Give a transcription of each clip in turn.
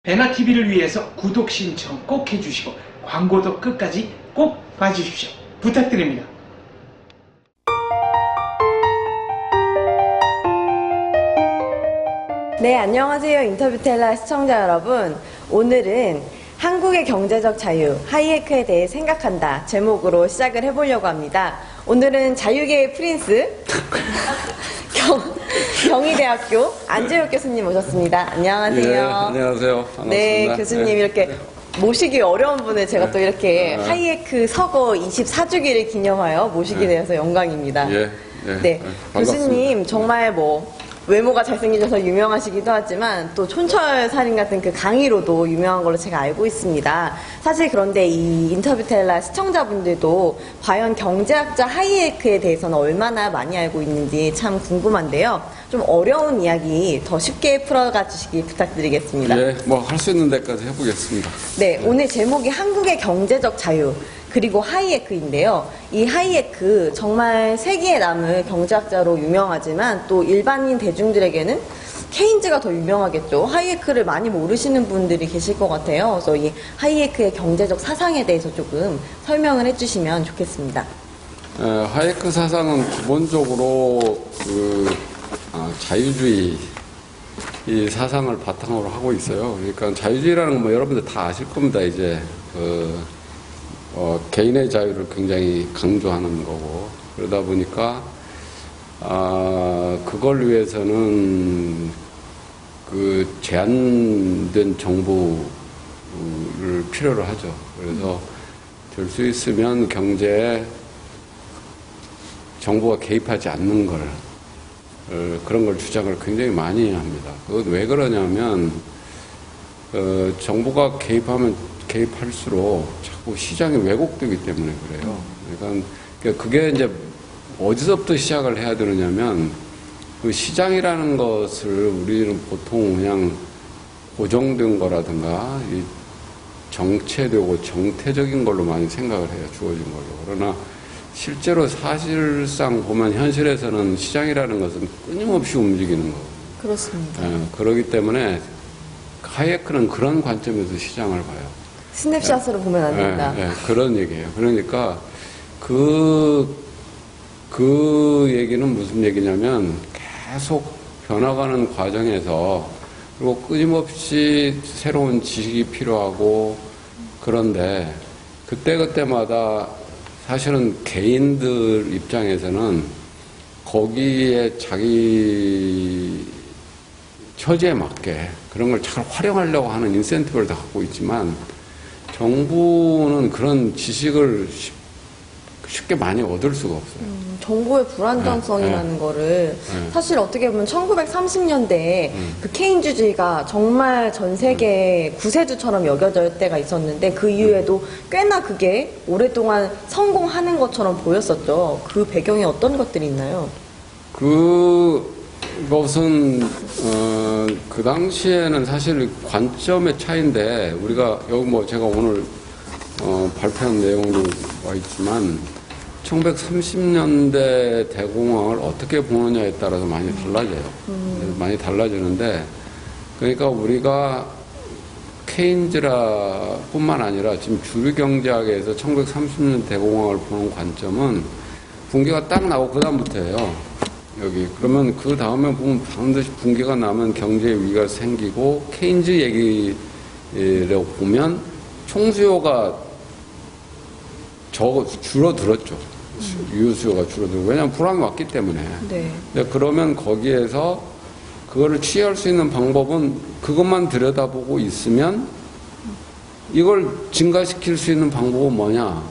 배나TV를 위해서 구독 신청 꼭 해주시고 광고도 끝까지 꼭 봐주십시오. 부탁드립니다. 네, 안녕하세요. 인터뷰텔라 시청자 여러분. 오늘은 한국의 경제적 자유, 하이에크에 대해 생각한다 제목으로 시작을 해보려고 합니다. 오늘은 자유계의 프린스 경희대학교 안재욱 교수님 모셨습니다. 안녕하세요. 예, 안녕하세요. 반갑습니다. 네, 교수님 이렇게 모시기 어려운 분을 제가 또 이렇게 아. 하이에크 서거 24주기를 기념하여 모시게 되어서 영광입니다. 예, 네, 반갑습니다. 교수님 정말 외모가 잘생기셔서 유명하시기도 하지만 또 촌철살인 같은 그 강의로도 유명한 걸로 제가 알고 있습니다. 사실 그런데 이 인터뷰텔라 시청자분들도 과연 경제학자 하이에크에 대해서는 얼마나 많이 알고 있는지 참 궁금한데요. 좀 어려운 이야기 더 쉽게 풀어가 주시기 부탁드리겠습니다. 예, 할 수 있는 데까지 해보겠습니다. 네, 오늘 제목이 한국의 경제적 자유 그리고 하이에크인데요. 이 하이에크 정말 세기에 남을 경제학자로 유명하지만 또 일반인 대중들에게는 케인즈가 더 유명하겠죠. 하이에크를 많이 모르시는 분들이 계실 것 같아요. 그래서 이 하이에크의 경제적 사상에 대해서 조금 설명을 해주시면 좋겠습니다. 하이에크 사상은 기본적으로 자유주의 이 사상을 바탕으로 하고 있어요. 그러니까 자유주의라는 건 여러분들 다 아실 겁니다. 이제 개인의 자유를 굉장히 강조하는 거고, 그러다 보니까 그걸 위해서는 그 제한된 정보를 필요로 하죠. 그래서 될 수 있으면 경제에 정부가 개입하지 않는 걸 그런 걸 주장을 굉장히 많이 합니다. 그건 왜 그러냐면 정부가 개입할수록 자꾸 시장이 왜곡되기 때문에 그래요. 그러니까 그게 이제 어디서부터 시작을 해야 되느냐면 그 시장이라는 것을 우리는 보통 그냥 고정된 거라든가 정체되고 정태적인 걸로 많이 생각을 해요. 주어진 걸로. 그러나 실제로 사실상 보면 현실에서는 시장이라는 것은 끊임없이 움직이는 거예요. 그렇습니다. 그렇기 때문에 하이에크는 그런 관점에서 시장을 봐요. 스냅샷으로 보면 안 된다. 그런 얘기예요. 그러니까 그 얘기는 무슨 얘기냐면 계속 변화가는 과정에서 그리고 끊임없이 새로운 지식이 필요하고 그런데 그때그때마다 사실은 개인들 입장에서는 거기에 자기 처지에 맞게 그런 걸 잘 활용하려고 하는 인센티브를 다 갖고 있지만 정부는 그런 지식을 쉽게 많이 얻을 수가 없어요. 정보의 불안정성이라는 거를 사실 어떻게 보면 1930년대에 그 케인주주의가 정말 전 세계 구세주처럼 여겨질 때가 있었는데 그 이후에도 꽤나 그게 오랫동안 성공하는 것처럼 보였었죠. 그 배경에 어떤 것들이 있나요? 그것은 그 당시에는 사실 관점의 차이인데 우리가 여기 제가 오늘 발표한 내용도 와 있지만 1930년대 대공황을 어떻게 보느냐에 따라서 많이 달라져요. 많이 달라지는데 그러니까 우리가 케인즈라 뿐만 아니라 지금 주류 경제학에서 1930년 대공황을 보는 관점은 붕괴가 딱 나고 그 다음부터예요. 여기 그러면 그 다음에 보면 반드시 붕괴가 나면 경제 위기가 생기고 케인즈 얘기를 보면 총수요가 줄어들었죠. 유효수요가 줄어들고 왜냐하면 불황이 왔기 때문에. 네. 그러면 거기에서 그거를 취할 수 있는 방법은 그것만 들여다보고 있으면 이걸 증가시킬 수 있는 방법은 뭐냐?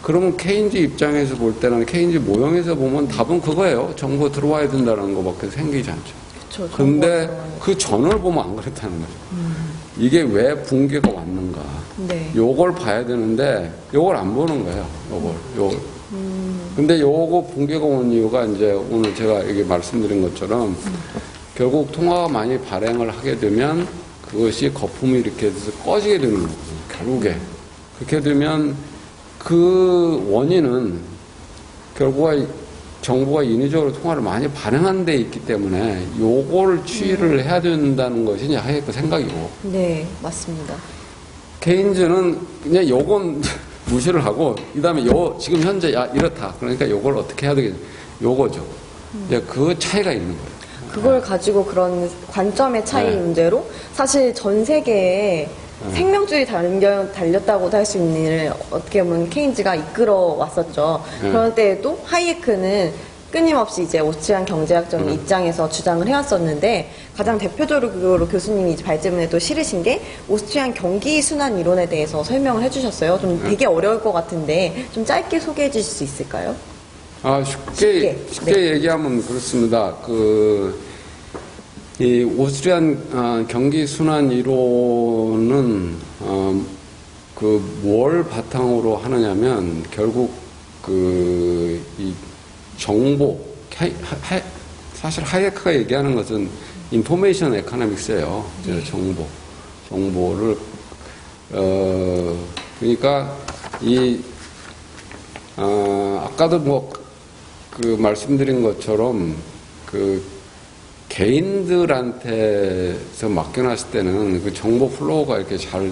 그러면 케인즈 입장에서 볼 때는 케인즈 모형에서 보면 답은 그거예요. 정부가 들어와야 된다는 것밖에 생기지 않죠. 그쵸, 근데 그 전을 보면 안 그렇다는 거죠. 이게 왜 붕괴가 왔는가? 네. 요걸 봐야 되는데 요걸 안 보는 거예요. 요걸. 근데 요거 붕괴가 온 이유가 이제 오늘 제가 여기 말씀드린 것처럼 결국 통화가 많이 발행을 하게 되면 그것이 거품이 이렇게 돼서 꺼지게 되는 거거든요. 결국에. 그렇게 되면 그 원인은 결국은 정부가 인위적으로 통화를 많이 발행한 데 있기 때문에 요거를 추이를 해야 된다는 것이 이제 하이에크 생각이고. 네, 맞습니다. 케인즈는 그냥 요건 무시를 하고, 그 다음에 지금 현재, 이렇다. 그러니까 요걸 어떻게 해야 되겠냐. 요거죠. 이제 그 차이가 있는 거예요. 그걸 가지고 그런 관점의 차이 네. 문제로 사실 전 세계에 생명줄이 달렸다고도 할 수 있는 일을 어떻게 보면 케인즈가 이끌어 왔었죠. 그런 때에도 하이에크는 끊임없이 이제 오스트리안 경제학적인 입장에서 주장을 해왔었는데 가장 대표적으로 교수님이 이제 발제문에 또 실으신 게 오스트리안 경기 순환 이론에 대해서 설명을 해주셨어요. 좀 되게 어려울 것 같은데 좀 짧게 소개해 주실 수 있을까요? 쉽게 네. 얘기하면 그렇습니다. 이 오스트리안 경기 순환 이론은 뭘 바탕으로 하느냐면 결국 이 정보 사실 하이에크가 얘기하는 것은 인포메이션 에코노믹스예요. 정보를 그러니까 아까도 말씀드린 것처럼 개인들한테서 맡겨놨을 때는 그 정보 플로우가 이렇게 잘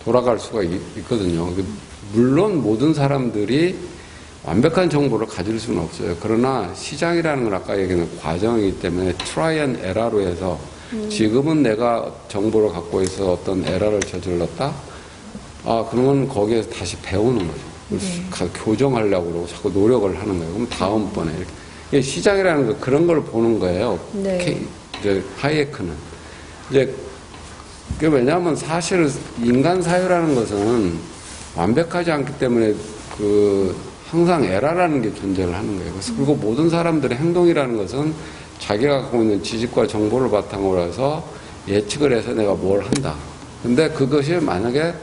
돌아갈 수가 있거든요. 물론 모든 사람들이 완벽한 정보를 가질 수는 없어요. 그러나 시장이라는 건 아까 얘기한 과정이기 때문에 트라이 앤 에러로 해서 지금은 내가 정보를 갖고 있어 어떤 에러를 저질렀다? 그러면 거기에서 다시 배우는 거죠. 교정하려고 그러고 자꾸 노력을 하는 거예요. 그럼 다음번에 이렇게. 시장이라는 거 그런 걸 보는 거예요. 네. 이제 하이에크는. 왜냐하면 사실 인간 사회라는 것은 완벽하지 않기 때문에 항상 에러라는 게 존재를 하는 거예요. 그리고 모든 사람들의 행동이라는 것은 자기가 갖고 있는 지식과 정보를 바탕으로 해서 예측을 해서 내가 뭘 한다. 근데 그것이 만약에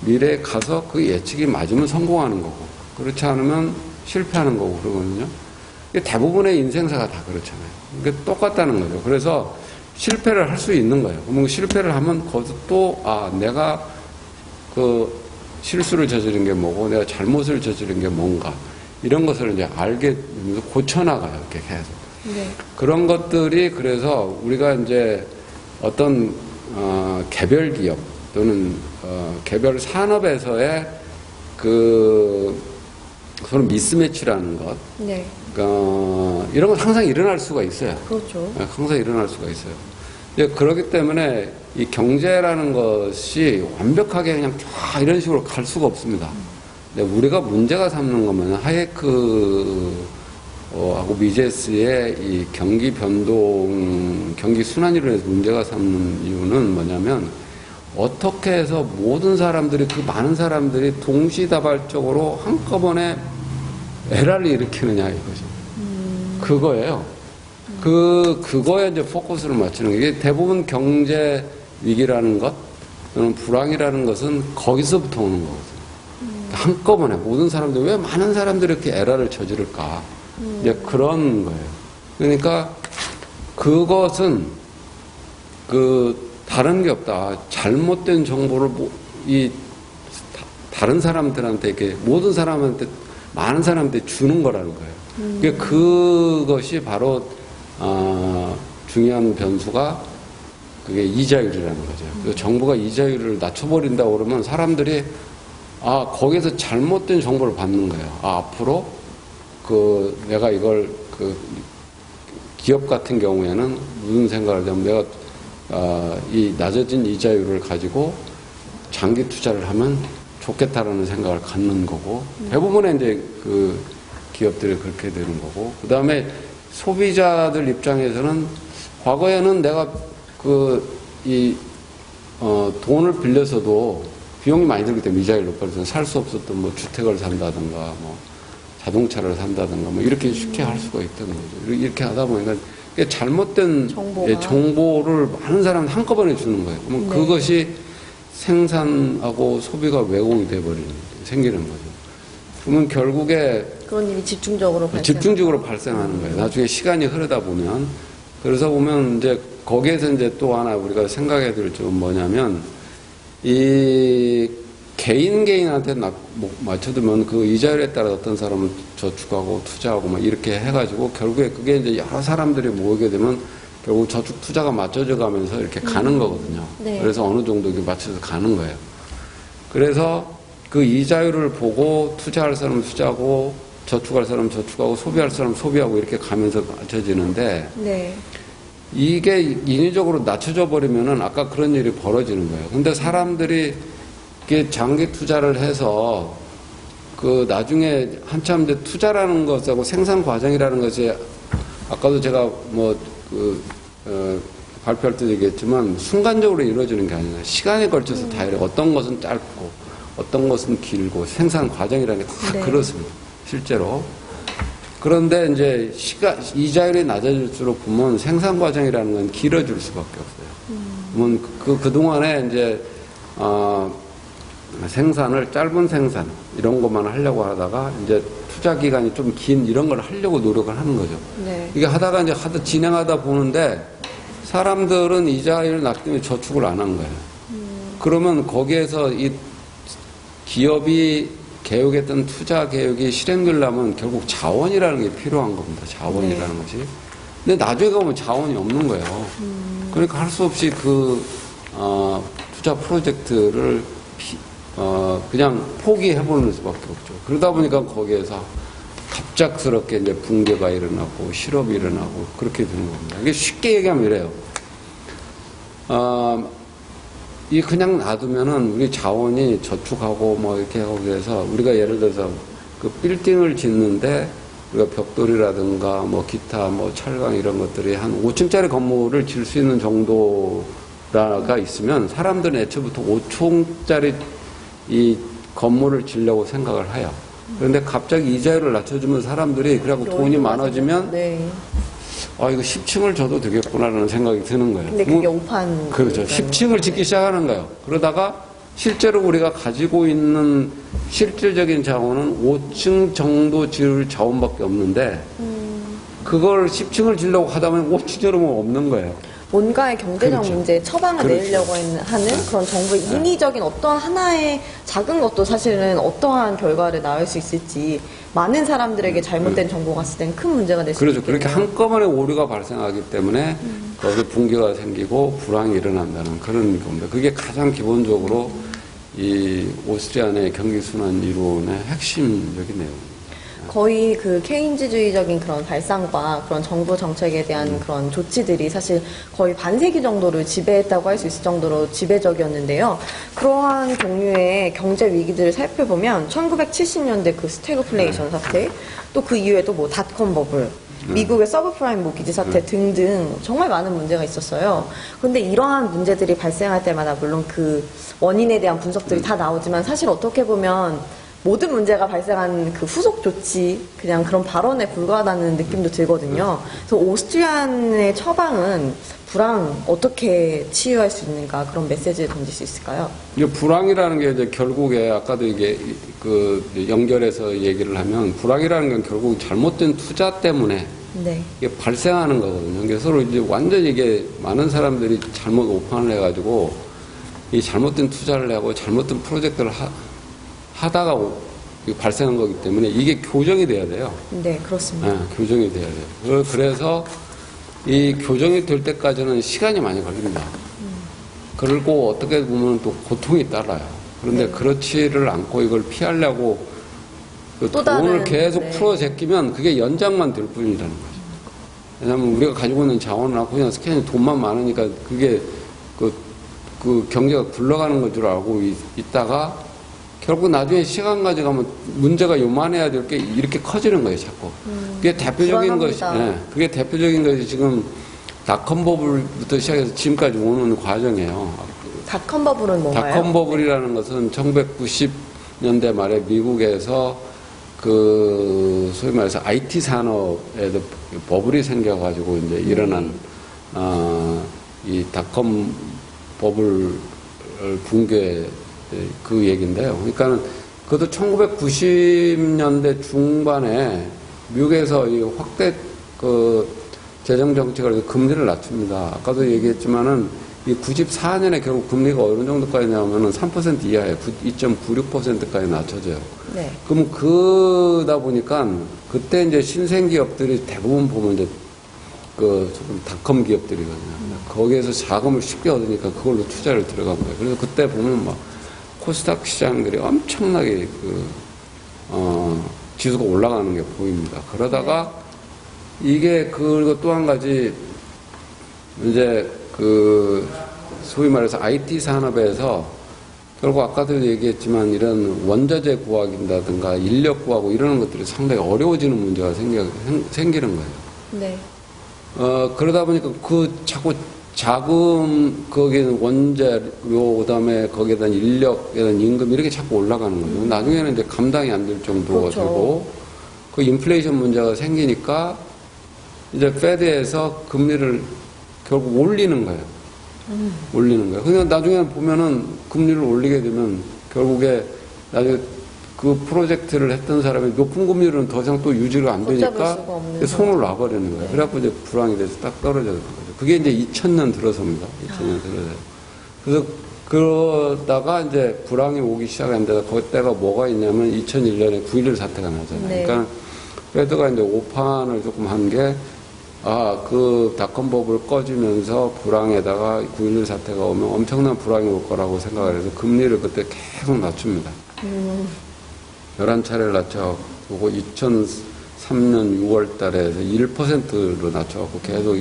미래에 가서 그 예측이 맞으면 성공하는 거고, 그렇지 않으면 실패하는 거고 그러거든요. 대부분의 인생사가 다 그렇잖아요. 이게 똑같다는 거죠. 그래서 실패를 할 수 있는 거예요. 그러면 실패를 하면 거기서 또, 내가 실수를 저지른 게 뭐고, 내가 잘못을 저지른 게 뭔가, 이런 것을 이제 알게 되면서 고쳐나가요. 이렇게 계속. 네. 그런 것들이 그래서 우리가 이제 어떤, 개별 기업 또는, 개별 산업에서의 서로 미스매치라는 것. 네. 이런 건 항상 일어날 수가 있어요. 그렇죠. 항상 일어날 수가 있어요. 그렇기 때문에 이 경제라는 것이 완벽하게 그냥 쫙 이런 식으로 갈 수가 없습니다. 근데 우리가 문제가 삼는 거면 하이에크 하고 미제스의 이 경기 변동, 경기 순환이론에서 문제가 삼는 이유는 뭐냐면 어떻게 해서 모든 사람들이 그 많은 사람들이 동시다발적으로 한꺼번에 에러를 일으키느냐 이거죠. 그거예요. 그거에 이제 포커스를 맞추는 게 이게 대부분 경제 위기라는 것 또는 불황이라는 것은 거기서부터 오는 거거든요. 한꺼번에 모든 사람들 왜 많은 사람들이 이렇게 에러를 저지를까? 이제 그런 거예요. 그러니까 그것은 다른 게 없다. 잘못된 정보를 다른 사람들한테 이렇게 모든 사람한테 많은 사람한테 주는 거라는 거예요. 그것이 바로 중요한 변수가 그게 이자율이라는 거죠. 그래서 정부가 이자율을 낮춰버린다고 그러면 사람들이 거기서 잘못된 정보를 받는 거예요. 앞으로 내가 이걸 기업 같은 경우에는 무슨 생각을 하냐면 내가 이 낮아진 이자율을 가지고 장기 투자를 하면 좋겠다라는 생각을 갖는 거고 대부분의 이제 기업들이 그렇게 되는 거고 그 다음에 소비자들 입장에서는 과거에는 내가 돈을 빌려서도 비용이 많이 들기 때문에 이자율이 높아서 살 수 없었던 뭐 주택을 산다든가 뭐 자동차를 산다든가 뭐 이렇게 쉽게 할 수가 있던 거죠. 이렇게 하다 보니까 잘못된 정보를 많은 사람한테 한꺼번에 주는 거예요. 그러면 그것이 생산하고 소비가 왜곡이 생기는 거죠. 그러면 결국에 그런 일이 집중적으로 발생하는 거예요. 나중에 시간이 흐르다 보면. 그래서 보면 이제 거기에서 이제 또 하나 우리가 생각해야 될 점은 뭐냐면 이 개인한테 맞춰두면 그 이자율에 따라 어떤 사람은 저축하고 투자하고 막 이렇게 해가지고 결국에 그게 이제 여러 사람들이 모이게 되면 결국 저축 투자가 맞춰져 가면서 이렇게 가는 거거든요. 네. 그래서 어느 정도 이렇게 맞춰서 가는 거예요. 그래서 그 이자율을 보고 투자할 사람은 투자하고 저축할 사람은 저축하고 소비할 사람은 소비하고 이렇게 가면서 맞춰지는데 네. 이게 인위적으로 낮춰져 버리면은 아까 그런 일이 벌어지는 거예요. 근데 사람들이 이게 장기 투자를 해서 그 나중에 한참 이제 투자라는 것하고 생산 과정이라는 것이 아까도 제가 발표할 때도 얘기했지만 순간적으로 이루어지는 게 아니라 시간에 걸쳐서 다 이래. 어떤 것은 짧고 어떤 것은 길고 생산 과정이라는 게 다 네. 그렇습니다. 실제로. 그런데 이제 이자율이 낮아질수록 보면 생산 과정이라는 건 길어질 수밖에 없어요. 그러면 그동안에 이제, 생산을 짧은 생산, 이런 것만 하려고 하다가 이제 투자 기간이 좀 긴 이런 걸 하려고 노력을 하는 거죠. 네. 이게 하다가 이제 진행하다 보는데 사람들은 이자율을 낮기 저축을 안 한 거예요. 그러면 거기에서 이 기업이 계획했던 투자 계획이 실행되려면 결국 자원이라는 게 필요한 겁니다. 자원이라는 네. 것이. 근데 나중에 가면 자원이 없는 거예요. 그러니까 할 수 없이 투자 프로젝트를 그냥 포기해버리는 수밖에 없죠. 그러다 보니까 거기에서 갑작스럽게 이제 붕괴가 일어나고 실업이 일어나고 그렇게 되는 겁니다. 이게 쉽게 얘기하면 이래요. 이 그냥 놔두면은 우리 자원이 저축하고 뭐 이렇게 하고 그래서 우리가 예를 들어서 그 빌딩을 짓는데 우리가 벽돌이라든가 뭐 기타 뭐 철강 이런 것들이 한 5층짜리 건물을 질 수 있는 정도가 있으면 사람들은 애초부터 5층짜리 이 건물을 지려고 생각을 해요. 그런데 갑자기 이자율을 낮춰주면 사람들이 그래갖고 돈이 많아지면 네. 이거 10층을 줘도 되겠구나라는 생각이 드는 거예요. 근데 그게 오판. 그렇죠. 10층을 짓기 시작하는 거예요. 그러다가 실제로 우리가 가지고 있는 실질적인 자원은 5층 정도 지을 자원밖에 없는데 그걸 10층을 지려고 하다 보면 5층으로 없는 거예요. 뭔가의 경제적 그렇죠. 문제에 처방을 그렇죠. 내리려고 하는 그런 정부의 인위적인 어떤 하나의 작은 것도 사실은 어떠한 결과를 낳을 수 있을지 많은 사람들에게 잘못된 정보가 갔을 땐 큰 문제가 될 수 그렇죠. 있겠네요. 그렇게 한꺼번에 오류가 발생하기 때문에 거기에 붕괴가 생기고 불황이 일어난다는 그런 겁니다. 그게 가장 기본적으로 이 오스트리안의 경기순환 이론의 핵심적인 내용입니다. 거의 그 케인즈주의적인 그런 발상과 그런 정부 정책에 대한 그런 조치들이 사실 거의 반세기 정도를 지배했다고 할 수 있을 정도로 지배적이었는데요. 그러한 종류의 경제 위기들을 살펴보면 1970년대 그 스태그플레이션 사태, 또 그 이후에 또 뭐 닷컴 버블, 미국의 서브프라임 모기지 사태 등등 정말 많은 문제가 있었어요. 그런데 이러한 문제들이 발생할 때마다 물론 그 원인에 대한 분석들이 다 나오지만 사실 어떻게 보면 모든 문제가 발생한 그 후속 조치, 그냥 그런 발언에 불과하다는 느낌도 들거든요. 그래서 오스트리안의 처방은 불황 어떻게 치유할 수 있는가 그런 메시지를 던질 수 있을까요? 이제 불황이라는 게 이제 결국에 아까도 이게 그 연결해서 얘기를 하면 불황이라는 건 결국 잘못된 투자 때문에 네. 이게 발생하는 거거든요. 그래서 서로 이제 완전히 이게 많은 사람들이 잘못 오판을 해가지고 이 잘못된 투자를 하고 잘못된 프로젝트를 하다가 발생한 거기 때문에 이게 교정이 돼야 돼요. 네, 그렇습니다. 네, 교정이 돼야 돼요. 그래서 이 교정이 될 때까지는 시간이 많이 걸립니다. 그리고 어떻게 보면 또 고통이 따라요. 그런데 네. 그렇지를 않고 이걸 피하려고 그 또 돈을 다른, 계속 네. 풀어 제끼면 그게 연장만 될 뿐이라는 거죠. 왜냐하면 우리가 가지고 있는 자원을 갖고 그냥 스캔이 돈만 많으니까 그게 그 경제가 굴러가는 건 줄 알고 있다가 결국 나중에 시간 가져가면 문제가 요만해야 될 게 이렇게 커지는 거예요, 자꾸. 그게 대표적인 것이, 그게 대표적인 것이 지금 닷컴 버블부터 시작해서 지금까지 오는 과정이에요. 닷컴 버블은 뭔가요? 닷컴 버블이라는 것은 1990년대 말에 미국에서 그 소위 말해서 IT 산업에도 버블이 생겨가지고 이제 일어난 이 닷컴 버블 붕괴 그 얘기인데요. 그러니까는 그것도 1990년대 중반에 미국에서 이 확대 그 재정 정책을 금리를 낮춥니다. 아까도 얘기했지만은 이 94년에 결국 금리가 어느 정도까지 나오면은 3% 이하에 2.96%까지 낮춰져요. 네. 그럼 그러다 보니까 그때 이제 신생 기업들이 대부분 보면 이제 그 조금 닷컴 기업들이거든요. 거기에서 자금을 쉽게 얻으니까 그걸로 투자를 들어간 거예요. 그래서 그때 보면 막 코스닥 시장들이 엄청나게 지수가 올라가는 게 보입니다. 그러다가 이게 그리고 또 한 가지 이제 그 소위 말해서 IT 산업에서 결국 아까도 얘기했지만 이런 원자재 구하기라든가 인력 구하고 이러는 것들이 상당히 어려워지는 문제가 생기는 거예요. 네. 그러다 보니까 그 자꾸 자금, 거기에는 원재료, 그 다음에 거기에 대한 인력에 대한 임금 이렇게 자꾸 올라가는 거죠. 나중에는 이제 감당이 안 될 정도가 그렇죠. 되고 그 인플레이션 문제가 생기니까 이제 페드에서 금리를 결국 올리는 거예요. 올리는 거예요. 그러니까 나중에 보면은 금리를 올리게 되면 결국에 나중에 그 프로젝트를 했던 사람이 높은 금리로는 더 이상 또 유지가 안 되니까 손을 놔버리는 거예요. 네. 그래갖고 이제 불황이 돼서 딱 떨어져서 거죠. 그게 이제 2000년 들어서입니다. 2000년 들어서요. 그래서 그러다가 이제 불황이 오기 시작했는데 그때가 뭐가 있냐면 2001년에 9.11 사태가 나잖아요. 네. 그러니까 페드가 이제 오판을 조금 한 게 그 닷컴버블 꺼지면서 불황에다가 9.11 사태가 오면 엄청난 불황이 올 거라고 생각을 해서 금리를 그때 계속 낮춥니다. 11차례를 낮춰갖고 2003년 6월 달에 해서 1%로 낮춰갖고 계속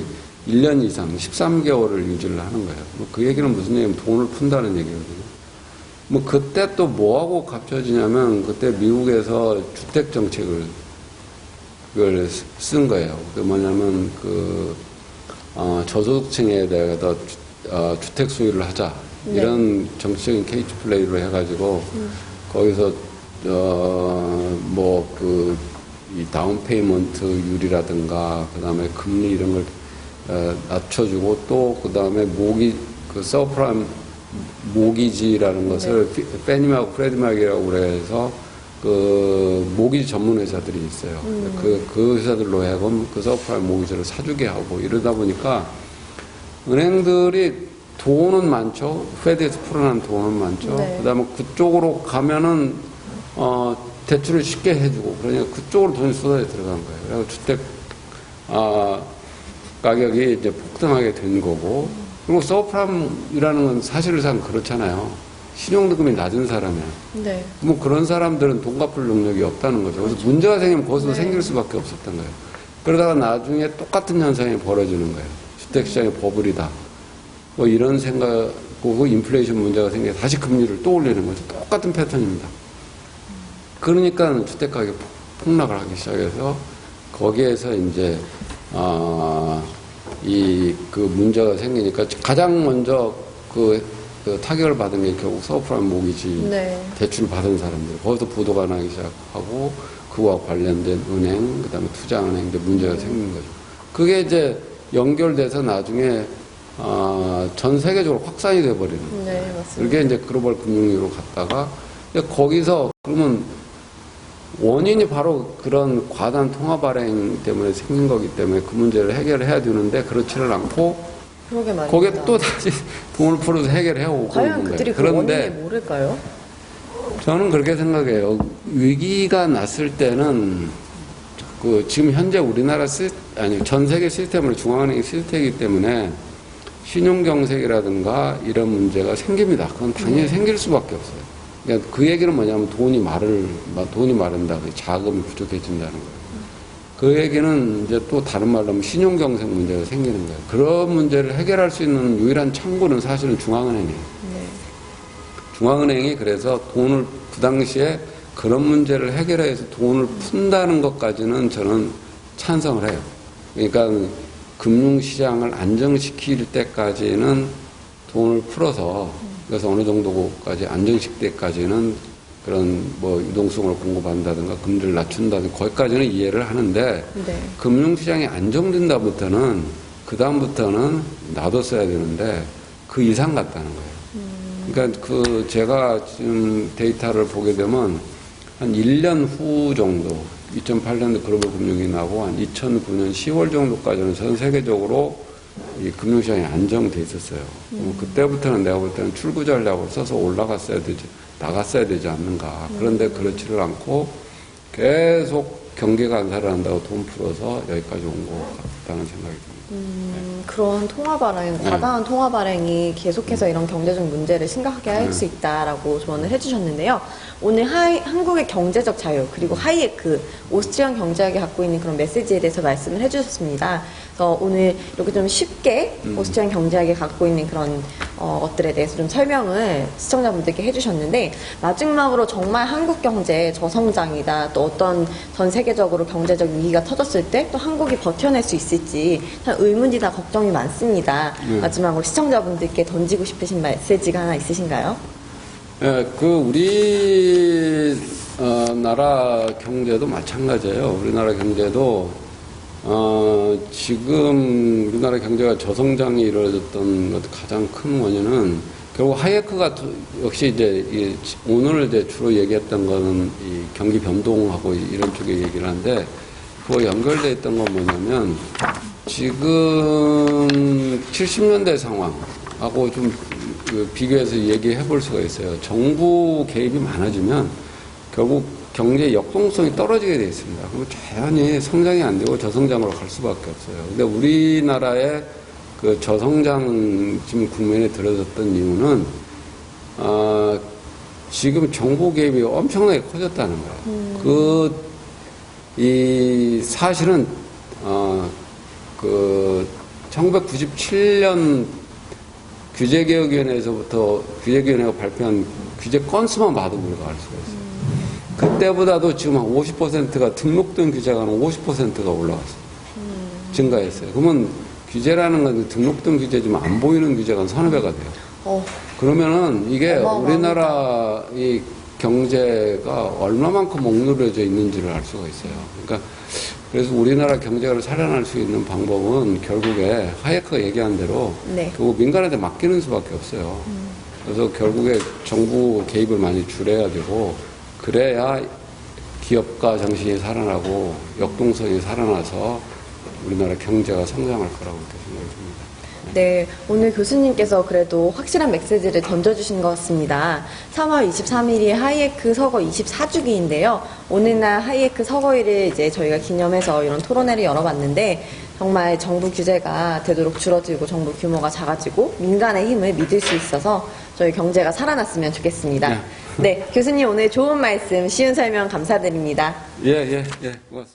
1년 이상 13개월을 유지를 하는 거예요. 그 얘기는 무슨 얘기냐면 돈을 푼다는 얘기거든요. 그때 또 뭐하고 값져지냐면 그때 미국에서 주택 정책을 그걸 쓴 거예요. 그 뭐냐면 저소득층에 대해서 주택 소유를 하자. 네. 이런 정치적인 케이치 플레이로 해가지고 거기서 이 다운 페이먼트율이라든가 그다음에 금리 이런 걸 낮춰주고 또 그다음에 서프라임 모기지라는 것을 페니마하고 프레드맥이라고 그래서 그 모기지 전문 회사들이 있어요. 그 회사들로 하여금 그 서프라임 모기지를 사주게 하고 이러다 보니까 은행들이 돈은 많죠. 페드에서 풀어난 돈은 많죠. 네. 그다음에 그쪽으로 가면은 대출을 쉽게 해주고 그러니까 그쪽으로 돈이 쏟아져 들어간 거예요. 그래서 주택 가격이 이제 폭등하게 된 거고 그리고 서프라임이라는 건 사실상 그렇잖아요. 신용등급이 낮은 사람이에요. 네. 그런 사람들은 돈 갚을 능력이 없다는 거죠. 그래서 문제가 생기면 거기서 생길 수밖에 없었던 거예요. 그러다가 나중에 똑같은 현상이 벌어지는 거예요. 주택시장의 버블이다. 이런 생각 보고 인플레이션 문제가 생겨 다시 금리를 또 올리는 거죠. 똑같은 패턴입니다. 그러니까 주택 가격이 폭락을 하기 시작해서 거기에서 이제 그 문제가 생기니까 가장 먼저 그 타격을 받은 게 결국 서프라임 모기지 네. 대출 받은 사람들 거기서 보도가 나기 시작하고 그와 관련된 은행 그다음에 투자은행 이제 문제가 생긴 거죠. 그게 이제 연결돼서 나중에 전 세계적으로 확산이 돼 버리는 거예요. 네, 맞습니다. 그게 이제 글로벌 금융위기로 갔다가 거기서 그러면 원인이 바로 그런 과다한 통화 발행 때문에 생긴 거기 때문에 그 문제를 해결해야 되는데 그렇지를 않고 그러게 말입니다. 거기에 또 다시 돈을 풀어서 해결해 오고 과연 그들이 그 원인이 모를까요? 저는 그렇게 생각해요. 위기가 났을 때는 지금 현재 우리나라 전 세계 시스템으로 중앙은행이 실태이기 때문에 신용경색이라든가 이런 문제가 생깁니다. 그건 당연히 생길 수밖에 없어요. 그러니까 그 얘기는 뭐냐면 돈이 마른다. 자금이 부족해진다는 거예요. 그 얘기는 이제 또 다른 말로 하면 신용경색 문제가 생기는 거예요. 그런 문제를 해결할 수 있는 유일한 창구는 사실은 중앙은행이에요. 네. 중앙은행이 그래서 돈을 그 당시에 그런 문제를 해결해서 돈을 푼다는 것까지는 저는 찬성을 해요. 그러니까 금융시장을 안정시킬 때까지는 돈을 풀어서 그래서 어느 정도까지 안정시킬 때까지는 그런 유동성을 공급한다든가 금리를 낮춘다든가 거기까지는 이해를 하는데 네. 금융시장이 안정된다부터는 그 다음부터는 놔뒀어야 되는데 그 이상 같다는 거예요. 그러니까 제가 지금 데이터를 보게 되면 한 1년 후 정도 2008년도 글로벌 금융이 나고 한 2009년 10월 정도까지는 전 세계적으로 이 금융시장이 안정돼 있었어요. 그때부터는 내가 볼 때는 출구 전략을 써서 올라갔어야 되지, 나갔어야 되지 않는가. 그런데 그렇지를 않고 계속 경기가 안 살아난다고 돈 풀어서 여기까지 온 것 같다는 생각이 듭니다. 그런 통화 발행, 과다한 통화 발행이 계속해서 이런 경제적 문제를 심각하게 할 수 있다라고 조언을 해주셨는데요. 오늘 한국의 경제적 자유 그리고 하이에크, 오스트리안 경제학이 갖고 있는 그런 메시지에 대해서 말씀을 해주셨습니다. 그래서 오늘 이렇게 좀 쉽게 오스트리안 경제학이 갖고 있는 그런 것들에 대해서 좀 설명을 시청자분들께 해주셨는데, 마지막으로 정말 한국 경제 저성장이다, 또 어떤 전 세계적으로 경제적 위기가 터졌을 때 또 한국이 버텨낼 수 있을지 참 의문이다, 걱정이 많습니다. 마지막으로 시청자분들께 던지고 싶으신 메시지가 하나 있으신가요? 예, 우리 나라 경제도 마찬가지예요. 우리나라 경제도 지금 우리나라 경제가 저성장이 이루어졌던 것 가장 큰 원인은 결국 하이에크가 역시 이제 오늘 이제 주로 얘기했던 거는 이 경기 변동하고 이런 쪽에 얘기를 하는데, 그거 연결돼 있던 건 뭐냐면 지금 70년대 상황하고 좀 비교해서 얘기해 볼 수가 있어요. 정부 개입이 많아지면 결국 경제 역동성이 떨어지게 돼 있습니다. 그럼 자연히 성장이 안 되고 저성장으로 갈 수밖에 없어요. 근데 우리나라의 그 저성장 지금 국면에 들어섰던 이유는 지금 정부 개입이 엄청나게 커졌다는 거예요. 이 사실은 1997년 규제개혁위원회에서부터 규제개혁위원회가 발표한 규제 건수만 봐도 우리가 알 수가 있어요. 그때보다도 지금 한 50%가 등록된 규제가 한 50%가 올라갔어요. 증가했어요. 그러면 규제라는 건 등록된 규제지만 안 보이는 규제가 한 서너 배가 돼요. 그러면은 이게 우리나라 이 경제가 얼마만큼 억누려져 있는지를 알 수가 있어요. 그러니까 그래서 우리나라 경제를 살아날 수 있는 방법은 결국에 하이에크가 얘기한 대로 결국 민간한테 맡기는 수밖에 없어요. 그래서 결국에 정부 개입을 많이 줄여야 되고, 그래야 기업가 정신이 살아나고 역동성이 살아나서 우리나라 경제가 성장할 거라고 이렇게 생각이 듭니다. 네, 오늘 교수님께서 그래도 확실한 메시지를 던져주신 것 같습니다. 3월 23일이 하이에크 서거 24주기인데요. 오늘날 하이에크 서거일을 이제 저희가 기념해서 이런 토론회를 열어봤는데, 정말 정부 규제가 되도록 줄어들고 정부 규모가 작아지고 민간의 힘을 믿을 수 있어서 저희 경제가 살아났으면 좋겠습니다. 네, 교수님 오늘 좋은 말씀, 쉬운 설명 감사드립니다. 예, 고맙습니다.